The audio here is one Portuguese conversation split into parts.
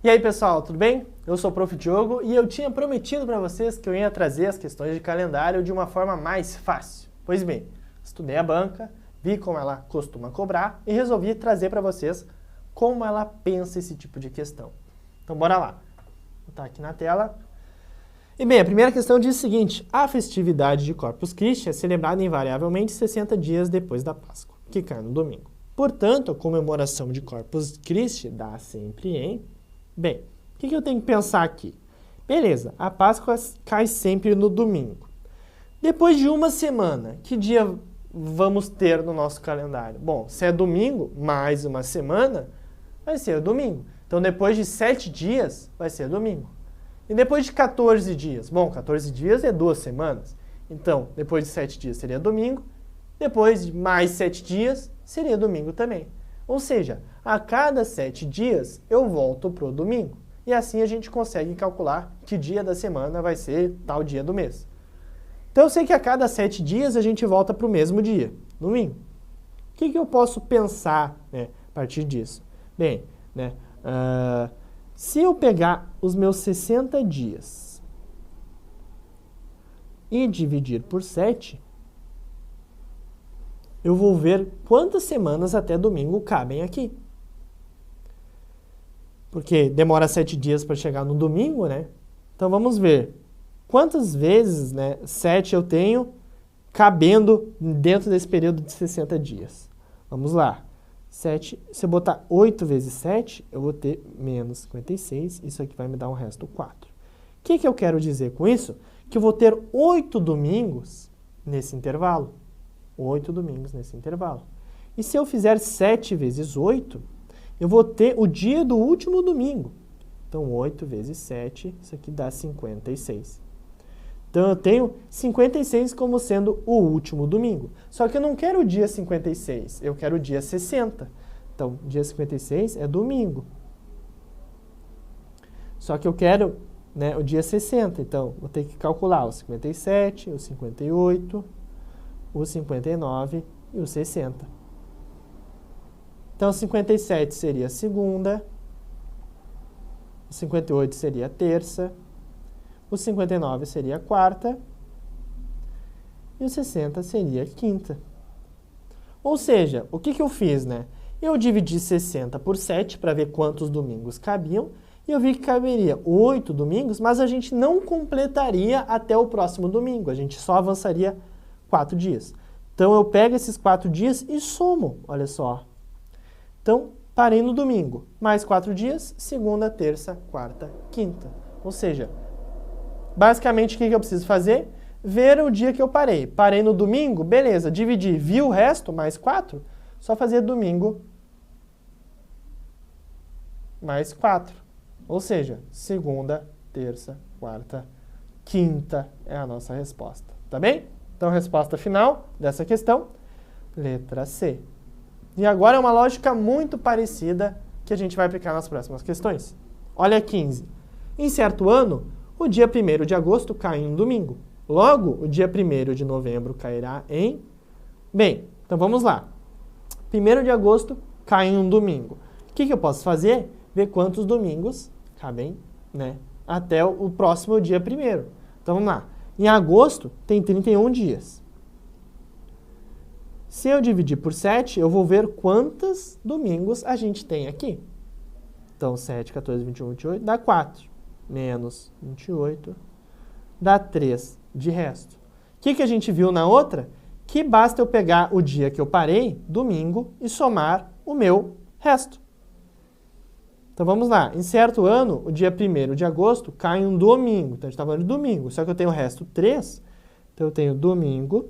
E aí pessoal, tudo bem? Eu sou o Prof. Diogo e eu tinha prometido para vocês que eu ia trazer as questões de calendário de uma forma mais fácil. Pois bem, estudei a banca, vi como ela costuma cobrar e resolvi trazer para vocês como ela pensa esse tipo de questão. Então bora lá. Vou botar aqui na tela. E bem, a primeira questão diz o seguinte: a festividade de Corpus Christi é celebrada invariavelmente 60 dias depois da Páscoa, que cai no domingo. Portanto, a comemoração de Corpus Christi dá sempre em... Bem, o que eu tenho que pensar aqui? Beleza, a Páscoa cai sempre no domingo. Depois de uma semana, que dia vamos ter no nosso calendário? Bom, se é domingo, mais uma semana, vai ser domingo. Então, depois de 7 dias, vai ser domingo. E depois de 14 dias? Bom, 14 dias é 2 semanas. Então, depois de 7 dias seria domingo. Depois de mais 7 dias, seria domingo também. Ou seja, a cada 7 dias eu volto para o domingo. E assim a gente consegue calcular que dia da semana vai ser tal dia do mês. Então eu sei que a cada 7 dias a gente volta para o mesmo dia, domingo. O que eu posso pensar, a partir disso? Bem, se eu pegar os meus 60 dias e dividir por 7, eu vou ver quantas semanas até domingo cabem aqui. Porque demora 7 dias para chegar no domingo, né? Então vamos ver quantas vezes, 7 eu tenho cabendo dentro desse período de 60 dias. Vamos lá. 7, se eu botar 8 vezes 7, eu vou ter menos 56. Isso aqui vai me dar um resto 4. O que eu quero dizer com isso? Que eu vou ter 8 domingos nesse intervalo. 8 domingos nesse intervalo. E se eu fizer 7 vezes 8, eu vou ter o dia do último domingo. Então, 8 vezes 7, isso aqui dá 56. Então, eu tenho 56 como sendo o último domingo. Só que eu não quero o dia 56, eu quero o dia 60. Então, dia 56 é domingo. Só que eu quero o dia 60. Então, vou ter que calcular o 57, o 58... o 59 e o 60. Então, o 57 seria a segunda, o 58 seria a terça, o 59 seria a quarta e o 60 seria a quinta. Ou seja, o que eu fiz, Eu dividi 60 por 7 para ver quantos domingos cabiam e eu vi que caberia 8 domingos, mas a gente não completaria até o próximo domingo, a gente só avançaria 4 dias. Então, eu pego esses 4 dias e somo, olha só. Então, parei no domingo, mais 4 dias, segunda, terça, quarta, quinta. Ou seja, basicamente, o que eu preciso fazer? Ver o dia que eu parei. Parei no domingo, beleza, dividir, vi o resto, mais 4, só fazer domingo mais 4. Ou seja, segunda, terça, quarta, quinta é a nossa resposta. Tá bem? Então, a resposta final dessa questão, letra C. E agora é uma lógica muito parecida que a gente vai aplicar nas próximas questões. Olha a 15. Em certo ano, o dia 1º de agosto cai em um domingo. Logo, o dia 1º de novembro cairá em... Bem, então vamos lá. 1º de agosto cai em um domingo. O que eu posso fazer? Ver quantos domingos cabem, até o próximo dia 1º. Então vamos lá. Em agosto, tem 31 dias. Se eu dividir por 7, eu vou ver quantos domingos a gente tem aqui. Então, 7, 14, 21, 28, dá 4. Menos 28, dá 3 de resto. O que a gente viu na outra? Que basta eu pegar o dia que eu parei, domingo, e somar o meu resto. Então, vamos lá. Em certo ano, o dia 1º de agosto cai em um domingo. Então, a gente está falando de domingo. Só que eu tenho o resto 3. Então, eu tenho domingo.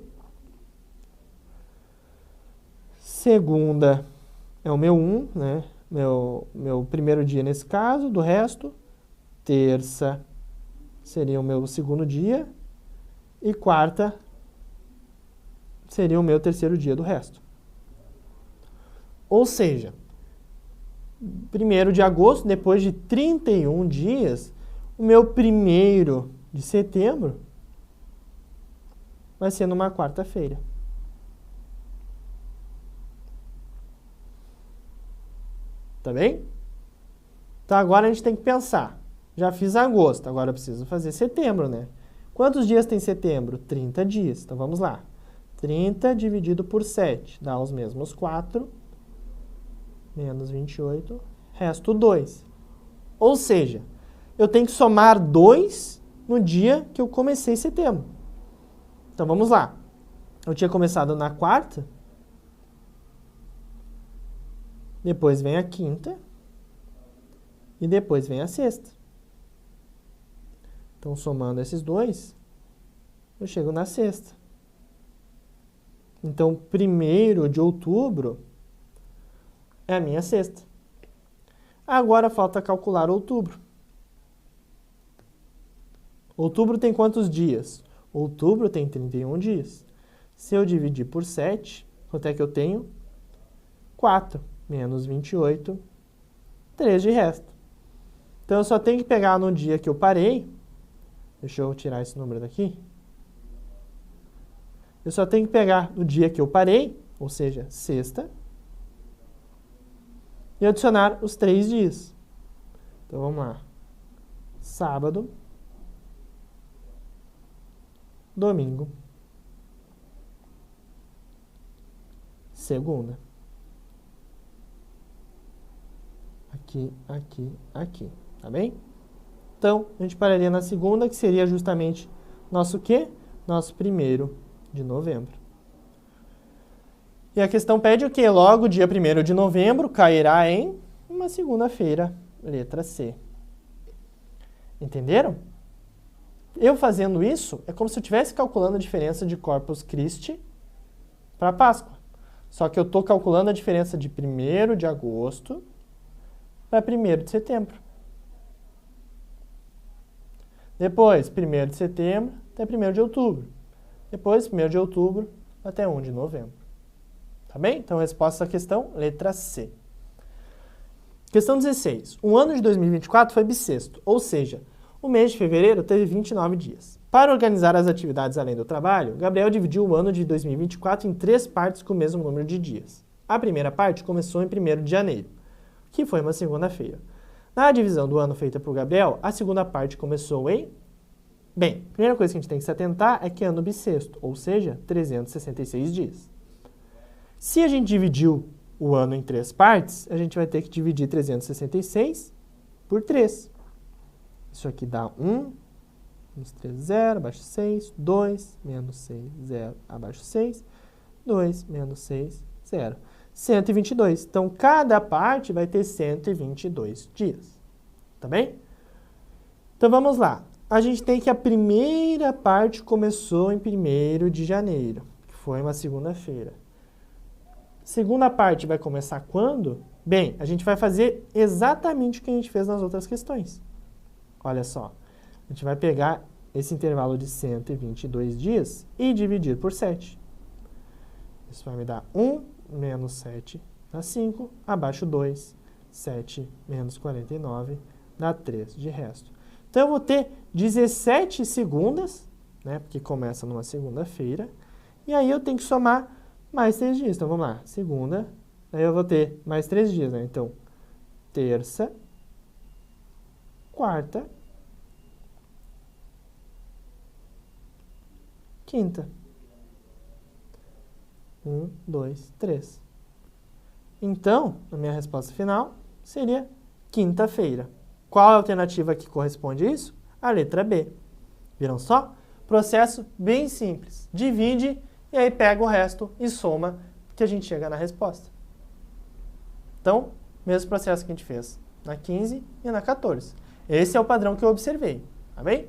Segunda é o meu 1, meu primeiro dia nesse caso, do resto. Terça seria o meu segundo dia. E quarta seria o meu terceiro dia do resto. Ou seja, 1º de agosto, depois de 31 dias, o meu 1º de setembro vai ser numa quarta-feira. Tá bem? Então agora a gente tem que pensar. Já fiz agosto, agora eu preciso fazer setembro, né? Quantos dias tem setembro? 30 dias. Então vamos lá. 30 dividido por 7 dá os mesmos 4, menos 28, resto 2. Ou seja, eu tenho que somar 2 no dia que eu comecei setembro. Então vamos lá. Eu tinha começado na quarta, depois vem a quinta e depois vem a sexta. Então, somando esses dois, eu chego na sexta. Então, 1º de outubro é a minha sexta. Agora falta calcular outubro. Outubro tem quantos dias? Outubro tem 31 dias. Se eu dividir por 7, quanto é que eu tenho? 4 menos 28, 3 de resto. Então, eu só tenho que pegar no dia que eu parei. Deixa eu tirar esse número daqui. Eu só tenho que pegar no dia que eu parei, ou seja, sexta, e adicionar os 3 dias. Então, vamos lá. Sábado, domingo, segunda. Aqui, aqui, aqui. Tá bem? Então, a gente pararia na segunda, que seria justamente nosso quê? Nosso 1º de novembro. E a questão pede o quê? Logo, dia 1º de novembro cairá em uma segunda-feira, letra C. Entenderam? Eu fazendo isso, é como se eu estivesse calculando a diferença de Corpus Christi para Páscoa. Só que eu estou calculando a diferença de 1º de agosto para 1º de setembro. Depois, 1º de setembro até 1º de outubro. Depois, 1º de outubro até 1 de novembro. Tá bem? Então, resposta à questão, letra C. Questão 16. O ano de 2024 foi bissexto, ou seja, o mês de fevereiro teve 29 dias. Para organizar as atividades além do trabalho, Gabriel dividiu o ano de 2024 em 3 partes com o mesmo número de dias. A primeira parte começou em 1º de janeiro, que foi uma segunda-feira. Na divisão do ano feita por Gabriel, a segunda parte começou em... Bem, a primeira coisa que a gente tem que se atentar é que é ano bissexto, ou seja, 366 dias. Se a gente dividiu o ano em 3 partes, a gente vai ter que dividir 366 por 3. Isso aqui dá 1, menos 3, 0, abaixo 6, 2, menos 6, 0, abaixo 6, 2, menos 6, 0. 122. Então, cada parte vai ter 122 dias. Tá bem? Então, vamos lá. A gente tem que a primeira parte começou em 1º de janeiro, que foi uma segunda-feira. Segunda parte vai começar quando? Bem, a gente vai fazer exatamente o que a gente fez nas outras questões. Olha só. A gente vai pegar esse intervalo de 122 dias e dividir por 7. Isso vai me dar 1 menos 7 dá 5, abaixo 2, 7 menos 49 dá 3 de resto. Então, eu vou ter 17 segundas, né, porque começa numa segunda-feira, e aí eu tenho que somar mais 3 dias. Então, vamos lá, segunda, aí eu vou ter mais 3 dias, né? Então, terça, quarta, quinta. 1, 2, 3. Então, a minha resposta final seria quinta-feira. Qual é a alternativa que corresponde a isso? A letra B. Viram só? Processo bem simples. Divide e aí pega o resto e soma que a gente chega na resposta. Então, mesmo processo que a gente fez na 15 e na 14. Esse é o padrão que eu observei. Tá bem?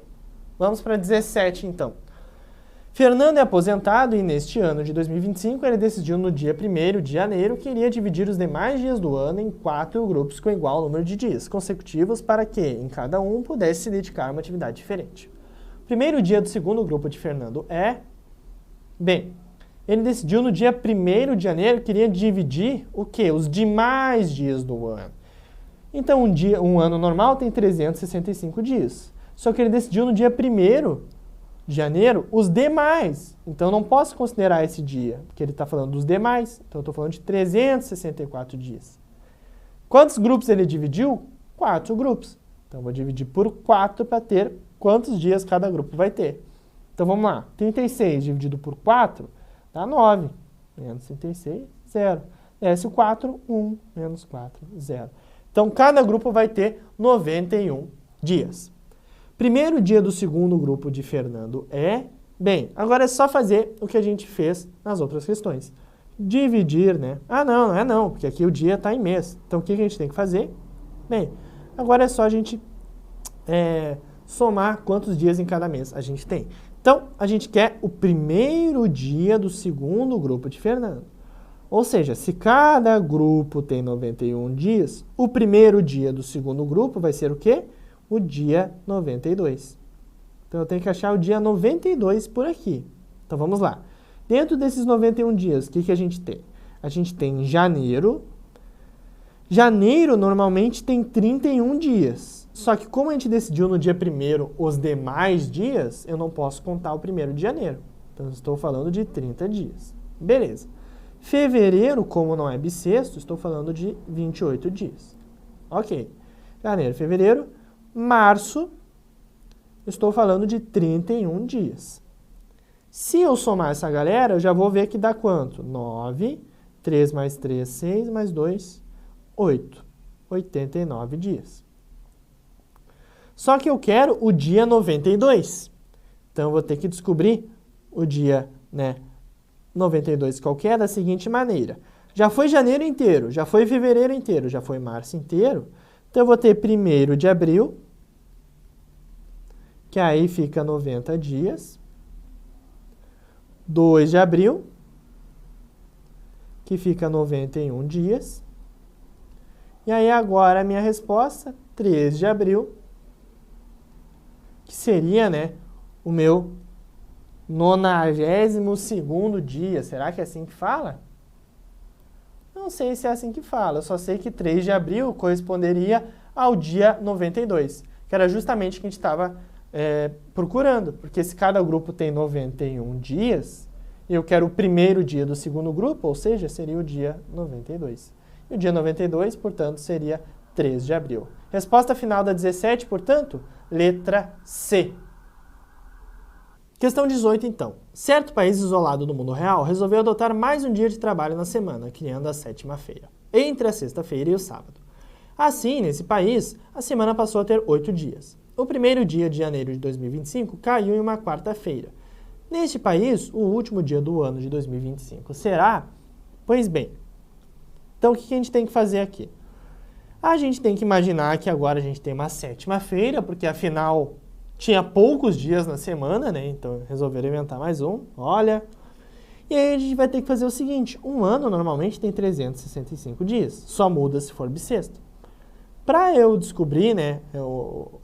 Vamos para 17, então. Fernando é aposentado e neste ano de 2025 ele decidiu no dia 1º de janeiro que iria dividir os demais dias do ano em 4 grupos com igual número de dias consecutivos para que, em cada um, pudesse se dedicar a uma atividade diferente. O primeiro dia do segundo grupo de Fernando é... Bem, ele decidiu no dia 1º de janeiro que iria dividir o quê? Os demais dias do ano. Então, um ano normal tem 365 dias. Só que ele decidiu no dia 1º de janeiro os demais. Então, eu não posso considerar esse dia, porque ele está falando dos demais. Então, eu estou falando de 364 dias. Quantos grupos ele dividiu? 4 grupos. Então, eu vou dividir por 4 para ter quantos dias cada grupo vai ter. Então, vamos lá. 36 dividido por 4 dá 9. Menos 36, 0. Desce o 4, 1. Menos 4, 0. Então, cada grupo vai ter 91 dias. Primeiro dia do segundo grupo de Fernando é... Bem, agora é só fazer o que a gente fez nas outras questões. Dividir, né? Ah, não é não, porque aqui o dia está em mês. Então, o que a gente tem que fazer? Bem, agora é só a gente somar quantos dias em cada mês a gente tem. Então, a gente quer o primeiro dia do segundo grupo de Fernando. Ou seja, se cada grupo tem 91 dias, o primeiro dia do segundo grupo vai ser o quê? O dia 92. Então, eu tenho que achar o dia 92 por aqui. Então, vamos lá. Dentro desses 91 dias, o que a gente tem? A gente tem janeiro. Janeiro, normalmente, tem 31 dias. Só que, como a gente decidiu no dia 1º os demais dias, eu não posso contar o 1º de janeiro. Então, eu estou falando de 30 dias. Beleza. Fevereiro, como não é bissexto, estou falando de 28 dias. Ok. Janeiro, fevereiro. Março, estou falando de 31 dias. Se eu somar essa galera, eu já vou ver que dá quanto? 9, 3 mais 3, 6, mais 2, 8. 89 dias. Só que eu quero o dia 92. Então, eu vou ter que descobrir o dia, 92 qualquer da seguinte maneira. Já foi janeiro inteiro, já foi fevereiro inteiro, já foi março inteiro. Então, eu vou ter 1º de abril, que aí fica 90 dias. 2 de abril, que fica 91 dias. E aí, agora, a minha resposta, 3 de abril, que seria, o meu 92º dia. Será que é assim que fala? Não sei se é assim que fala. Eu só sei que 3 de abril corresponderia ao dia 92, que era justamente o que a gente estava procurando. Porque se cada grupo tem 91 dias, eu quero o primeiro dia do segundo grupo, ou seja, seria o dia 92. E o dia 92, portanto, seria 3 de abril. Resposta final da 17, portanto, letra C. Questão 18, então. Certo país isolado do mundo real resolveu adotar mais um dia de trabalho na semana, criando a 7ª-feira, entre a sexta-feira e o sábado. Assim, nesse país, a semana passou a ter 8 dias. O primeiro dia de janeiro de 2025 caiu em uma quarta-feira. Neste país, o último dia do ano de 2025 será... Pois bem, então o que a gente tem que fazer aqui? A gente tem que imaginar que agora a gente tem uma 7ª-feira, porque afinal tinha poucos dias na semana, Então resolveram inventar mais um, olha. E aí a gente vai ter que fazer o seguinte, um ano normalmente tem 365 dias, só muda se for bissexto. Para eu descobrir,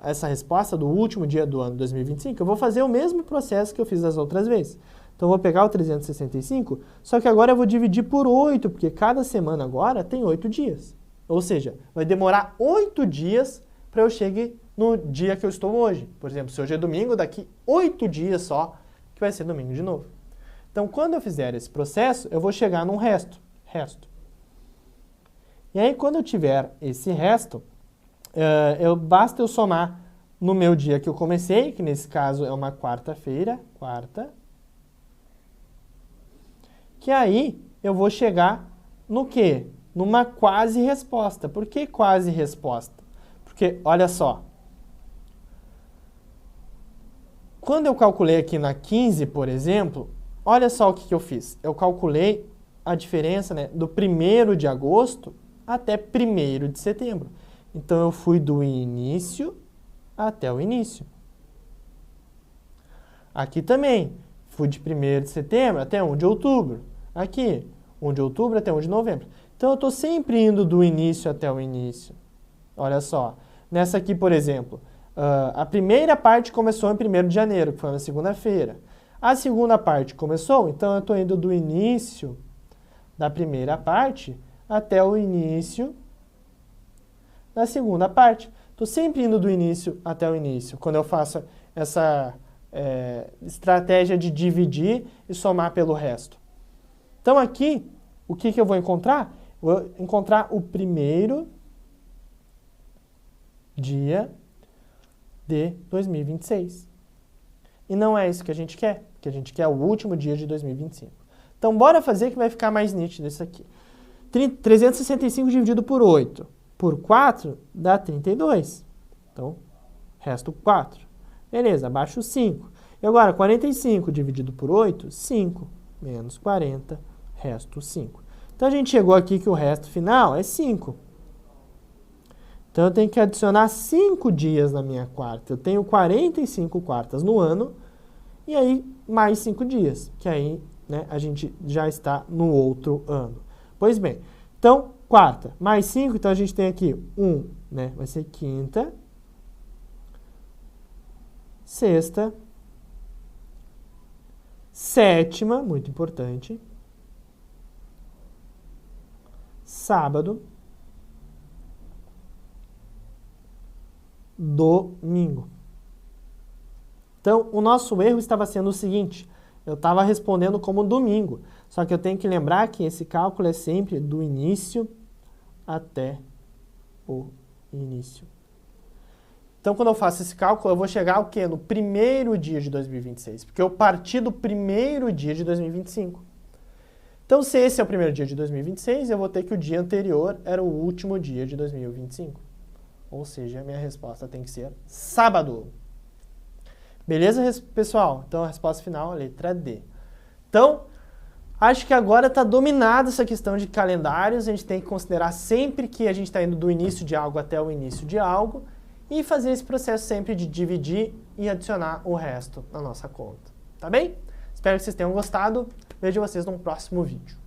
essa resposta do último dia do ano 2025, eu vou fazer o mesmo processo que eu fiz das outras vezes. Então, eu vou pegar o 365, só que agora eu vou dividir por 8, porque cada semana agora tem 8 dias. Ou seja, vai demorar 8 dias para eu chegar no dia que eu estou hoje. Por exemplo, se hoje é domingo, daqui 8 dias só, que vai ser domingo de novo. Então, quando eu fizer esse processo, eu vou chegar num resto. E aí, quando eu tiver esse resto, basta eu somar no meu dia que eu comecei, que nesse caso é uma quarta-feira, que aí eu vou chegar no quê? Numa quase resposta. Por que quase resposta? Porque, olha só, quando eu calculei aqui na 15, por exemplo, olha só o que eu fiz. Eu calculei a diferença do 1º de agosto até 1º de setembro. Então, eu fui do início até o início. Aqui também, fui de 1º de setembro até 1 de outubro. Aqui, 1 de outubro até 1 de novembro. Então, eu estou sempre indo do início até o início. Olha só, nessa aqui, por exemplo, a primeira parte começou em 1º de janeiro, que foi na segunda-feira. A segunda parte começou, então eu estou indo do início da primeira parte até o início da segunda parte. Estou sempre indo do início até o início, quando eu faço essa estratégia de dividir e somar pelo resto. Então aqui, o que eu vou encontrar? Vou encontrar o primeiro dia de 2026. E não é isso que a gente quer, porque a gente quer o último dia de 2025. Então, bora fazer que vai ficar mais nítido isso aqui. 365 dividido por 8 por 4 dá 32. Então, resto 4. Beleza, abaixo 5. E agora, 45 dividido por 8, 5. Menos 40, resto 5. Então, a gente chegou aqui que o resto final é 5. Então, eu tenho que adicionar 5 dias na minha quarta. Eu tenho 45 quartas no ano, e aí mais 5 dias, que aí, né, a gente já está no outro ano. Pois bem, então, quarta mais 5, então a gente tem aqui 1, né, vai ser quinta, sexta, sétima, muito importante, sábado, domingo. Então, o nosso erro estava sendo o seguinte, eu estava respondendo como domingo, só que eu tenho que lembrar que esse cálculo é sempre do início até o início. Então, quando eu faço esse cálculo, eu vou chegar ao quê? No primeiro dia de 2026, porque eu parti do primeiro dia de 2025. Então, se esse é o primeiro dia de 2026, eu vou ter que o dia anterior era o último dia de 2025. Ou seja, a minha resposta tem que ser sábado. Beleza, pessoal? Então, a resposta final é a letra D. Então, acho que agora está dominada essa questão de calendários. A gente tem que considerar sempre que a gente está indo do início de algo até o início de algo e fazer esse processo sempre de dividir e adicionar o resto na nossa conta. Tá bem? Espero que vocês tenham gostado. Vejo vocês num próximo vídeo.